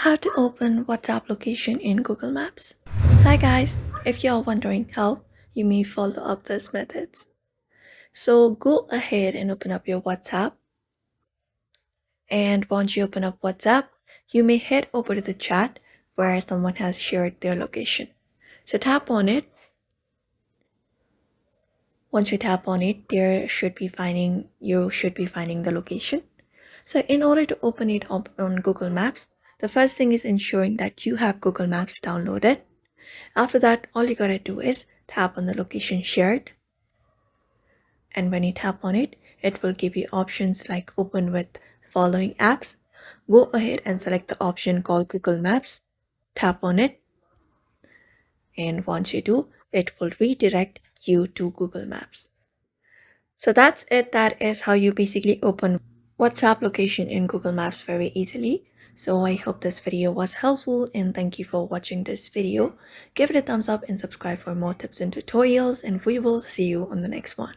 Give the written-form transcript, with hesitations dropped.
How to open WhatsApp location in Google Maps. Hi guys, if you're wondering how, you may follow up these methods. So go ahead and open up your WhatsApp. And once you open up WhatsApp, you may head over to the chat where someone has shared their location. So tap on it. Once you tap on it, you should be finding the location. So in order to open it up on Google Maps, the first thing is ensuring that you have Google Maps downloaded. After that, all you gotta do is tap on the location shared. And when you tap on it, it will give you options like open with following apps. Go ahead and select the option called Google Maps. Tap on it. And once you do, it will redirect you to Google Maps. So that's it. That is how you basically open WhatsApp location in Google Maps very easily. So I hope this video was helpful and thank you for watching this video. Give it a thumbs up and subscribe for more tips and tutorials, and we will see you on the next one.